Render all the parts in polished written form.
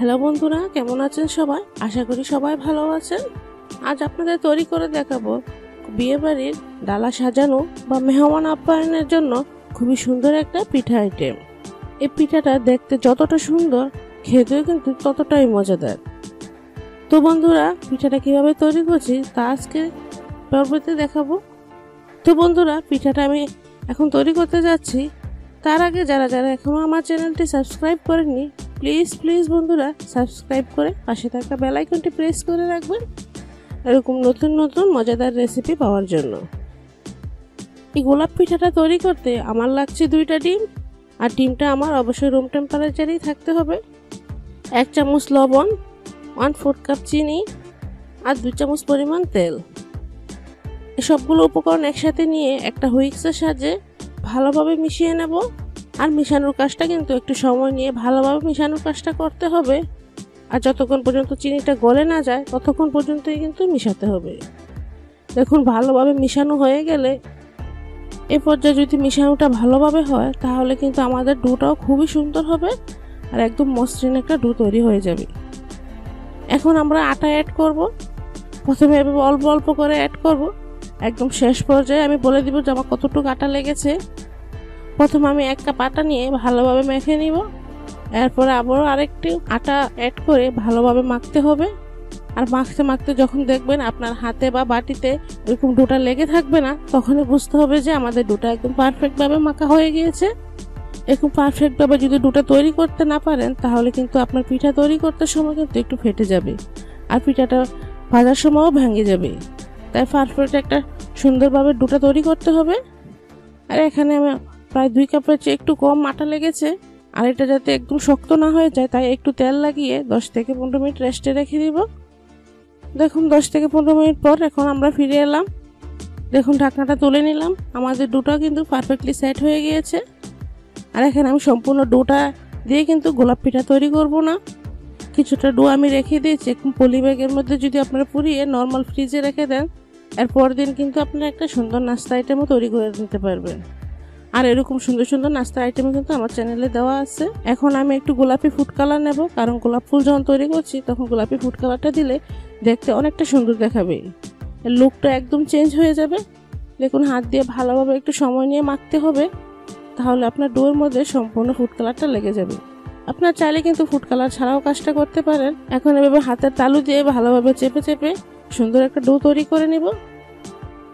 Hello বন্ধুরা, কেমন আছেন সবাই? আশা করি সবাই ভালো আছেন। আজ আপনাদের তৈরি করে দেখাবো বিয়ে বাড়ির ডালা সাজানো বা মেহমান আপ্যায়নের জন্য খুবই সুন্দর একটা পিঠা আইটেম। এই পিঠাটা দেখতে যতটা সুন্দর, খেতেও কিন্তু ততটাই মজাদার। তো বন্ধুরা, পিঠাটা কিভাবে তৈরি করছি তা আজকে পর্বতে দেখাবো। তো বন্ধুরা, পিঠাটা আমি এখন তৈরি করতে যাচ্ছি। তার আগে যারা যারা এখনো আমার চ্যানেলটি সাবস্ক্রাইব করেননি, প্লিজ বন্ধুরা সাবস্ক্রাইব করে পাশে থাকা বেল আইকনটি প্রেস করে রাখবেন এরকম নতুন নতুন মজাদার রেসিপি পাওয়ার জন্য। এই গোলাপ পিঠাটা তৈরি করতে আমার লাগছে 2টা ডিম, আর ডিমটা আমার অবশ্যই রুম টেম্পারেচারেই থাকতে হবে। 1 চামচ লবণ, 1/4 কাপ চিনি আর 2 চামচ পরিমাণ তেল। সবগুলো উপকরণ একসাথে নিয়ে একটা হুইক্সের সাহায্যে ভালোভাবে মিশিয়ে নেব। আর মিশানোর কাজটা কিন্তু একটু সময় নিয়ে ভালোভাবে মিশানোর কাজটা করতে হবে। আর যতক্ষণ পর্যন্ত চিনিটা গলে না যায় ততক্ষণ পর্যন্তই কিন্তু মিশাতে হবে। দেখুন, ভালোভাবে মিশানো হয়ে গেলে এ পর্যায়ে যদি মিশানোটা ভালোভাবে হয় তাহলে কিন্তু আমাদের ডোটাও খুবই সুন্দর হবে আর একদম মসৃণ একটা ডো তৈরি হয়ে যাবে। এখন আমরা আটা অ্যাড করব। প্রথমে এভাবে অল্প অল্প করে অ্যাড করব। একদম শেষ পর্যায়ে আমি বলে দিব যে আমার কতটুকু আটা লেগেছে। প্রথমে আমি 1 কাপ আটা নিয়ে ভালোভাবে মেখে নিব। এরপরে আবারও আরেকটি আটা অ্যাড করে ভালোভাবে মাখতে হবে। আর মাখতে মাখতে যখন দেখবেন আপনার হাতে বা বাটিতে এরকম ডোটা লেগে থাকবে না, তখনই বুঝতে হবে যে আমাদের ডোটা একদম পারফেক্টভাবে মাখা হয়ে গিয়েছে। এরকম পারফেক্টভাবে যদি ডোটা তৈরি করতে না পারেন তাহলে কিন্তু আপনার পিঠা তৈরি করতে সময় কিন্তু একটু ফেটে যাবে আর পিঠাটা ভাজার সময়ও ভেঙে যাবে। তাই পারফেক্ট একটা সুন্দরভাবে ডোটা তৈরি করতে হবে। আর এখানে আমি প্রায় 2 কাপের চেয়ে একটু কম আটা লেগেছে। আর এটা যাতে একদম শক্ত না হয়ে যায় তাই একটু তেল লাগিয়ে 10 থেকে 15 মিনিট রেস্টে রেখে দিব। দেখুন 10 থেকে 15 মিনিট পর এখন আমরা ফিরে এলাম। দেখুন, ঢাকনাটা তুলে নিলাম। আমাদের ডোটা কিন্তু পারফেক্টলি সেট হয়ে গিয়েছে। আর এখানে আমি সম্পূর্ণ ডোটা দিয়ে কিন্তু গোলাপ পিঠা তৈরি করব না। কিছুটা ডো আমি রেখে দিয়েছি একদম পলি ব্যাগের মধ্যে। যদি আপনারা পুড়িয়ে নর্মাল ফ্রিজে রেখে দেন, এরপর দিন কিন্তু আপনারা একটা সুন্দর নাস্তা আইটেমও তৈরি করে নিতে পারবেন। আর এরকম সুন্দর সুন্দর নাস্তা আইটেম কিন্তু আমার চ্যানেলে দেওয়া আছে। এখন আমি একটু গোলাপি ফুড কালার নেব, কারণ গোলাপ ফুল যখন তৈরি করছি তখন গোলাপি ফুড কালারটা দিলে দেখতে অনেকটা সুন্দর দেখাবে। এর লুকটা একদম চেঞ্জ হয়ে যাবে। দেখুন, হাত দিয়ে ভালোভাবে একটু সময় নিয়ে মাখতে হবে, তাহলে আপনার ডোর মধ্যে সম্পূর্ণ ফুড কালারটা লেগে যাবে। আপনার চাইলে কিন্তু ফুড কালার ছাড়াও কাজটা করতে পারেন। এখন এভাবে হাতের তালু দিয়ে ভালোভাবে চেপে চেপে সুন্দর একটা ডো তৈরি করে নিব।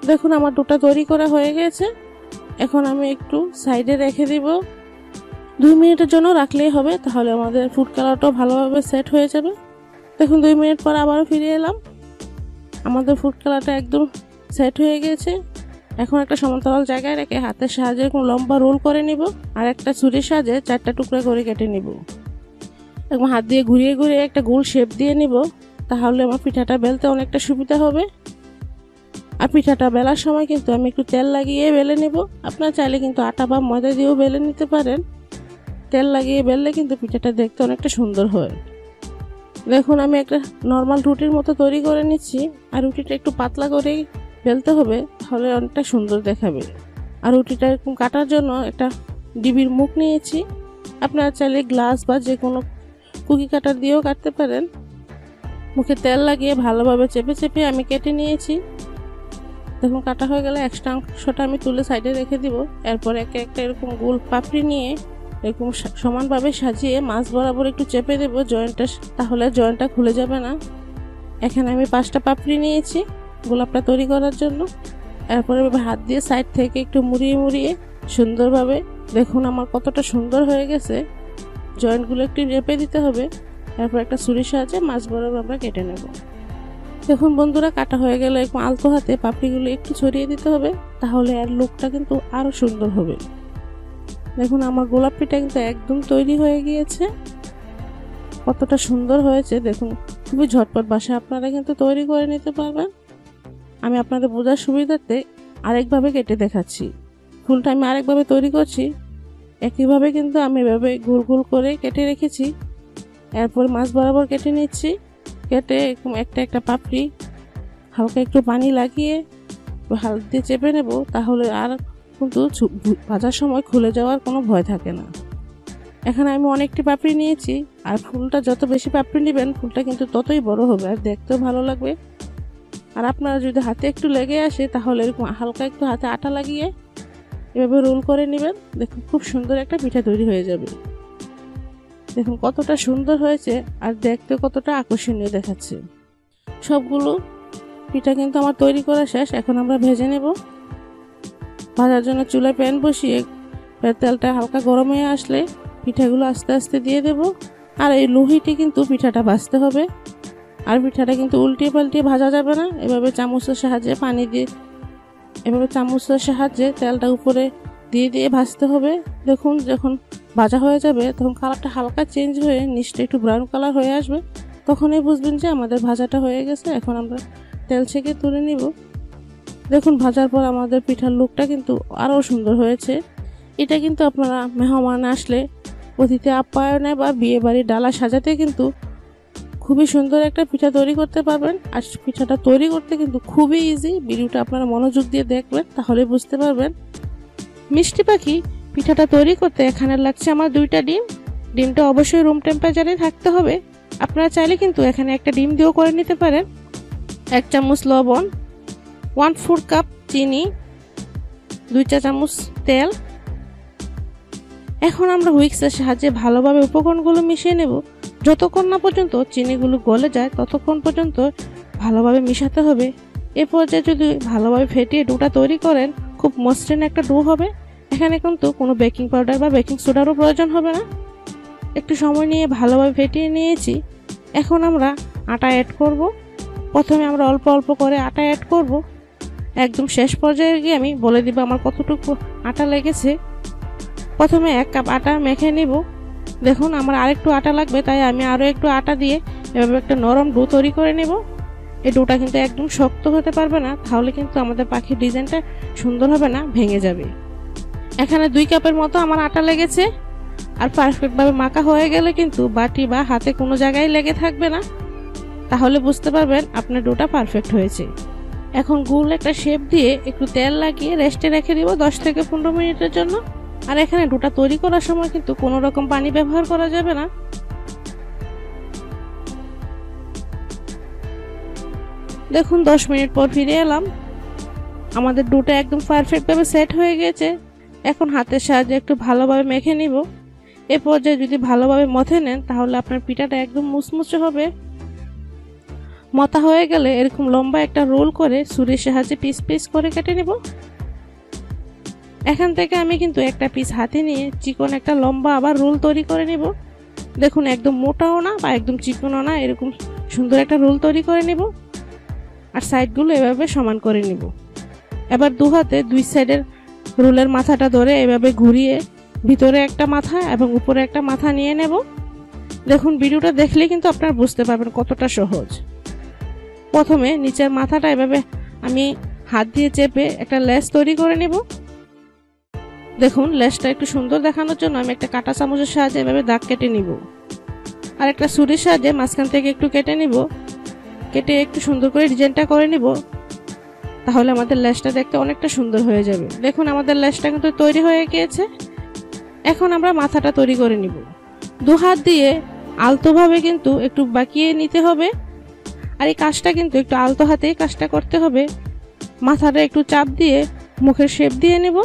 দেখুন, আমার ডোটা তৈরি করা হয়ে গেছে। এখন আমি একটু সাইডে রেখে দিব। 2 মিনিটের জন্য রাখলেই হবে, তাহলে আমাদের ফুড কালারটাও ভালোভাবে সেট হয়ে যাবে। দেখুন, 2 মিনিট পর আবারও ফিরে এলাম। আমাদের ফুড কালারটা একদম সেট হয়ে গেছে। এখন একটা সমান্তরাল জায়গায় রেখে হাতের সাহায্যে এরকম লম্বা রোল করে নিব। আর একটা ছুরির সাহায্যে 4টা টুকরা করে কেটে নিব। এবং হাত দিয়ে ঘুরিয়ে ঘুরিয়ে একটা গোল শেপ দিয়ে নিব, তাহলে আমার পিঠাটা বেলতে অনেকটা সুবিধা হবে। আর পিঠাটা বেলার সময় কিন্তু আমি একটু তেল লাগিয়ে বেলে নেব। আপনারা চাইলে কিন্তু আটা বা ময়দা দিয়েও বেলে নিতে পারেন। তেল লাগিয়ে বেললে কিন্তু পিঠাটা দেখতে অনেকটা সুন্দর হয়। দেখুন, আমি একটা নর্মাল রুটির মতো তৈরি করে নিচ্ছি। আর রুটিটা একটু পাতলা করেই বেলতে হবে, তাহলে অনেকটা সুন্দর দেখাবে। আর রুটিটা এরকম কাটার জন্য একটা ডিবির মুখ নিয়েছি। আপনারা চাইলে গ্লাস বা যে কোনো কুকি কাটার দিয়েও কাটতে পারেন। মুখে তেল লাগিয়ে ভালোভাবে চেপে চেপে আমি কেটে নিয়েছি। দেখুন, কাটা হয়ে গেলে এক্সট্রা অংশটা আমি তুলে সাইডে রেখে দিব। এরপর একে একটা এরকম গোল পাপড়ি নিয়ে এরকম সমানভাবে সাজিয়ে মাছ বরাবর একটু চেপে দেব জয়েন্টটা, তাহলে জয়েন্টটা খুলে যাবে না। এখানে আমি 5টা পাপড়ি নিয়েছি গোলাপটা তৈরি করার জন্য। এরপরে হাত দিয়ে সাইড থেকে একটু মুড়িয়ে মুড়িয়ে সুন্দরভাবে, দেখুন আমার কতটা সুন্দর হয়ে গেছে। জয়েন্টগুলো একটু চেপে দিতে হবে। এরপর একটা ছুরির সাহায্যে মাছ বরাবর আমরা কেটে নেব। দেখুন বন্ধুরা, কাটা হয়ে গেলে এরকম আলতো হাতে পাপড়িগুলো একটু ছড়িয়ে দিতে হবে, তাহলে আর লুকটা কিন্তু আরো সুন্দর হবে। দেখুন, আমার গোলাপ পিঠা কিন্তু একদম তৈরি হয়ে গিয়েছে। কতটা সুন্দর হয়েছে দেখুন। খুবই ঝটপট বাসায় আপনারা কিন্তু তৈরি করে নিতে পারবেন। আমি আপনাদের বোঝার সুবিধার্থে আরেকভাবে কেটে দেখাচ্ছি। ফুলটা আমি আরেকভাবে তৈরি করছি। একইভাবে কিন্তু আমি এভাবে গোল গোল করে কেটে রেখেছি। এরপর মাছ বরাবর কেটে নিচ্ছি। কেটে এরকম একটা একটা পাপড়ি হালকা একটু পানি লাগিয়ে হাত দিয়ে চেপে নেব, তাহলে আর কিন্তু ভাজার সময় খুলে যাওয়ার কোনো ভয় থাকে না। এখানে আমি অনেকটি পাপড়ি নিয়েছি, আর ফুলটা যত বেশি পাপড়ি নেবেন ফুলটা কিন্তু ততই বড় হবে আর দেখতেও ভালো লাগবে। আর আপনারা যদি হাতে একটু লেগে আসে তাহলে এরকম হালকা একটু হাতে আটা লাগিয়ে এভাবে রোল করে নেবেন। দেখুন খুব সুন্দর একটা পিঠা তৈরি হয়ে যাবে। দেখুন কতটা সুন্দর হয়েছে আর দেখতে কতটা আকর্ষণীয় দেখাচ্ছে। সবগুলো পিঠা কিন্তু আমার তৈরি করা শেষ। এখন আমরা ভেজে নেব। ভাজার জন্য চুলায় প্যান বসিয়ে তেলটা হালকা গরম হয়ে আসলে পিঠাগুলো আস্তে আস্তে দিয়ে দেব। আর এই লোহিটি কিন্তু পিঠাটা ভাজতে হবে, আর পিঠাটা কিন্তু উল্টিয়ে পাল্টিয়ে ভাজা যাবে না। এভাবে চামচের সাহায্যে পানি দিয়ে এভাবে চামচের সাহায্যে তেলটা উপরে দিয়ে দিয়ে ভাজতে হবে। দেখুন যখন ভাজা হয়ে যাবে তখন কালারটা হালকা চেঞ্জ হয়ে নিচটা একটু ব্রাউন কালার হয়ে আসবে, তখনই বুঝবেন যে আমাদের ভাজাটা হয়ে গেছে। এখন আমরা তেল ছেঁকে তুলে নিব। দেখুন ভাজার পর আমাদের পিঠার লুকটা কিন্তু আরও সুন্দর হয়েছে। এটা কিন্তু আপনারা মেহমান আসলে অতিথি আপ্যায়নে বা বিয়ে বাড়ির ডালা সাজাতে কিন্তু খুবই সুন্দর একটা পিঠা তৈরি করতে পারবেন। আর পিঠাটা তৈরি করতে কিন্তু খুবই ইজি। ভিডিওটা আপনারা মনোযোগ দিয়ে দেখবেন তাহলে বুঝতে পারবেন। মিষ্টি পাখি পিঠাটা তৈরি করতে এখানে লাগছে আমার 2টা ডিম। ডিমটা অবশ্যই রুম টেম্পারেচারে থাকতে হবে। আপনারা চাইলে কিন্তু এখানে একটা ডিম দিয়েও করে নিতে পারেন। 1 চামচ লবণ, 1/4 কাপ চিনি, 2 চা চামচ তেল। এখন আমরা হুইক্সের সাহায্যে ভালোভাবে উপকরণগুলো মিশিয়ে নেব। যতক্ষণ না পর্যন্ত চিনিগুলো গলে যায় ততক্ষণ পর্যন্ত ভালোভাবে মিশাতে হবে। এ পর্যায়ে যদি ভালোভাবে ফেটিয়ে ডোটা তৈরি করেন খুব মসৃণ একটা ডো হবে। এখানে কিন্তু কোনো বেকিং পাউডার বা বেকিং সোডারও প্রয়োজন হবে না। একটু সময় নিয়ে ভালোভাবে ফেটিয়ে নিয়েছি। এখন আমরা আটা অ্যাড করব। প্রথমে আমরা অল্প অল্প করে আটা অ্যাড করব। একদম শেষ পর্যায়ে গিয়ে আমি বলে দিব আমার কতটুকু আটা লেগেছে। প্রথমে 1 কাপ আটা মেখে নিব। দেখুন আমার আরেকটু আটা লাগবে, তাই আমি আরও একটু আটা দিয়ে এভাবে একটা নরম ডো তৈরি করে নেব। এই ডোটা কিন্তু একদম শক্ত হতে পারবে না, তাহলে কিন্তু আমাদের পাখির ডিজাইনটা সুন্দর হবে না, ভেঙে যাবে। এখানে 2 কাপের মতো আমার আটা লেগেছে। আর পারফেক্টভাবে মাখা হয়ে গেলে কিন্তু বাটি বা হাতে কোনো জায়গায় লেগে থাকবে না, তাহলে বুঝতে পারবেন আপনার ডোটা পারফেক্ট হয়েছে। এখন গোল একটা শেপ দিয়ে একটু তেল লাগিয়ে রেস্টে রেখে দিব 10 থেকে 15 মিনিটের জন্য। আর এখানে ডোটা তৈরি করার সময় কিন্তু কোনো রকম পানি ব্যবহার করা যাবে না। দেখুন 10 মিনিট পর ফিরে এলাম। আমাদের ডোটা একদম পারফেক্টভাবে সেট হয়ে গেছে। এখন হাতের সাহায্যে একটু ভালোভাবে মেখে নিব। এ পর্যায়ে যদি ভালোভাবে মথে নেন তাহলে আপনার পিঠাটা একদম মুচমুচে হবে। মথা হয়ে গেলে এরকম লম্বা একটা রোল করে ছুরির সাহায্যে পিস পিস করে কেটে নেব। এখান থেকে আমি কিন্তু একটা পিস হাতে নিয়ে চিকন একটা লম্বা আবার রোল তৈরি করে নেব। দেখুন একদম মোটাও না বা একদম চিকনও না, এরকম সুন্দর একটা রোল তৈরি করে নেব। আর সাইডগুলো এভাবে সমান করে নেব। এবার 2 হাতে 2 সাইডের রোলের মাথাটা ধরে এভাবে ঘুরিয়ে ভিতরে একটা মাথা এবং উপরে একটা মাথা নিয়ে নেব। দেখুন ভিডিওটা দেখলে কিন্তু আপনারা বুঝতে পারবেন কতটা সহজ। প্রথমে নিচের মাথাটা এভাবে আমি হাত দিয়ে চেপে একটা লেস তৈরি করে নেব। দেখুন লেসটা একটু সুন্দর দেখানোর জন্য আমি একটা কাঁটা চামচের সাহায্যে এভাবে দাগ কেটে নিব। আর একটা ছুরির সাহায্যে মাঝখান থেকে একটু কেটে নিব। কেটে একটু সুন্দর করে ডিজাইনটা করে নিব, তাহলে আমাদের লেসটা দেখতে অনেকটা সুন্দর হয়ে যাবে। দেখুন আমাদের লেসটা কিন্তু তৈরি হয়ে গিয়েছে। এখন আমরা মাথাটা তৈরি করে নিব। 2 হাত দিয়ে আলতোভাবে কিন্তু একটু বাঁকিয়ে নিতে হবে। আর এই কাজটা কিন্তু একটু আলতো হাতেই কাজটা করতে হবে। মাথাটা একটু চাপ দিয়ে মুখের শেপ দিয়ে নেব।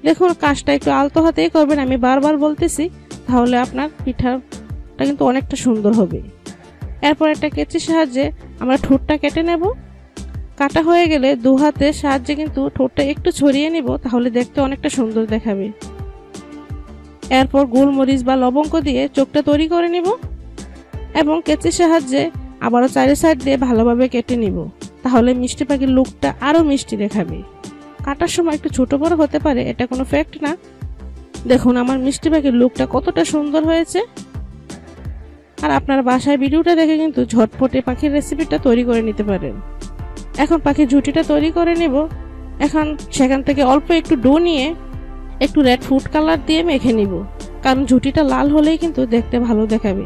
দেখুন কাজটা একটু আলতো হাতেই করবেন, আমি বারবার বলতেছি, তাহলে আপনার পিঠাটা কিন্তু অনেকটা সুন্দর হবে। এরপর একটা কেচির সাহায্যে আমরা ঠোঁটটা কেটে নেব। কাটা হয়ে গেলে 2 হাতের সাহায্যে কিন্তু ঠোঁটটা একটু ছড়িয়ে নেব, তাহলে দেখতে অনেকটা সুন্দর দেখাবে। এরপর গোলমরিচ বা লবঙ্গ দিয়ে চোখটা তৈরি করে নেব এবং কেচির সাহায্যে আবারও 4 সাইড দিয়ে ভালোভাবে কেটে নিব, তাহলে মিষ্টি পাখির লুকটা আরও মিষ্টি দেখাবে। কাটার সময় একটু ছোট বড় হতে পারে, এটা কোনো ফ্যাক্ট না। দেখুন আমার মিষ্টি পাখির লুকটা কতটা সুন্দর হয়েছে। আর আপনার বাসায় ভিডিওটা দেখে কিন্তু ঝটপটে পাখির রেসিপিটা তৈরি করে নিতে পারেন। এখন পাখির ঝুঁটিটা তৈরি করে নেব। এখন সেখান থেকে অল্প একটু ডো নিয়ে একটু রেড ফুড কালার দিয়ে মেখে নিব, কারণ ঝুঁটিটা লাল হলেই কিন্তু দেখতে ভালো দেখাবে।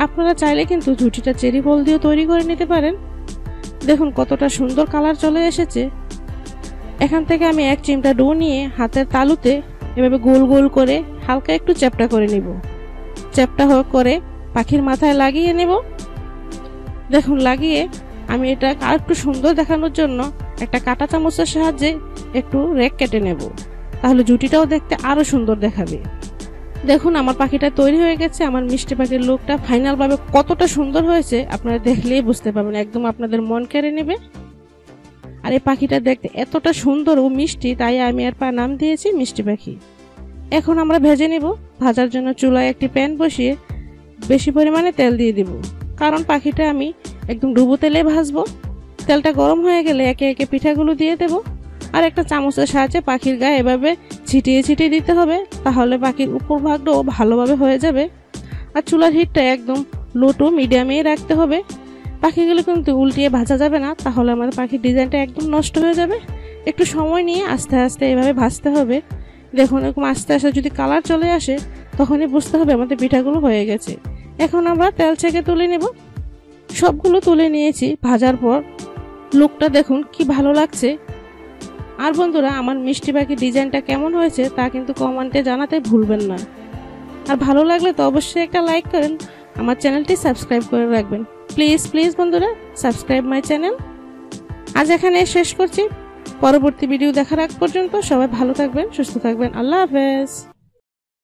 আপনারা চাইলে কিন্তু ঝুঁটিটা চেরি ফল দিয়ে তৈরি করে নিতে পারেন। দেখুন কতটা সুন্দর কালার চলে এসেছে। এখান থেকে আমি 1 চিমটা ডো নিয়ে হাতের তালুতে এভাবে গোল গোল করে হালকা একটু চ্যাপটা করে নিব। চ্যাপটা করে পাখির মাথায় লাগিয়ে নেব। দেখুন লাগিয়ে আমি এটা আর একটু সুন্দর দেখানোর জন্য একটা কাঁটা চামচের সাহায্যে একটু রেক কেটে নেব, তাহলে জুটিটাও দেখতে আরো সুন্দর দেখাবে। দেখুন আমার পাখিটা তৈরি হয়ে গেছে। আমার মিষ্টি পাখির লুকটা ফাইনাল ভাবে কতটা সুন্দর হয়েছে আপনারা দেখলেই বুঝতে পারবেন, একদম আপনাদের মন কেড়ে নেবে। আর এই পাখিটা দেখতে এতটা সুন্দর ও মিষ্টি, তাই আমি এর নাম দিয়েছি মিষ্টি পাখি। এখন আমরা ভেজে নেব। ভাজার জন্য চুলায় একটি প্যান বসিয়ে বেশি পরিমাণে তেল দিয়ে দিব, কারণ পাখিটা আমি একদম ডুবো তেলে ভাজবো। তেলটা গরম হয়ে গেলে একে একে পিঠাগুলো দিয়ে দেব, আর একটা চামচের সাহায্যে পাখির গায়ে এভাবে ছিটিয়ে ছিটিয়ে দিতে হবে, তাহলে পাখির উপর ভাগটাও ভালোভাবে হয়ে যাবে। আর চুলার হিটটা একদম লো টু মিডিয়ামেই রাখতে হবে। পাখিগুলো কিন্তু উল্টিয়ে ভাজা যাবে না, তাহলে আমাদের পাখির ডিজাইনটা একদম নষ্ট হয়ে যাবে। একটু সময় নিয়ে আস্তে আস্তে এভাবে ভাজতে হবে। দেখুন এরকম আস্তে আস্তে যদি কালার চলে আসে তখনই বুঝতে হবে আমাদের পিঠাগুলো হয়ে গেছে। এখন আমরা তেল ছেঁকে তুলে নেব। সবগুলো তুলে নিয়েছি। ভাজার পর লুকটা দেখুন কি ভালো লাগছে। আর বন্ধুরা আমার মিষ্টি পাখির ডিজাইনটা কেমন হয়েছে তা কিন্তু কমেন্টে জানাতে ভুলবেন না। আর ভালো লাগলে তো অবশ্যই একটা লাইক করেন, আমার চ্যানেলটি সাবস্ক্রাইব করে রাখবেন। প্লিজ প্লিজ বন্ধুরা সাবস্ক্রাইব মাই চ্যানেল। আজ এখানে শেষ করছি। পরবর্তী ভিডিও দেখার আগ পর্যন্ত সবাই ভালো থাকবেন, সুস্থ থাকবেন। আল্লাহ হাফেজ।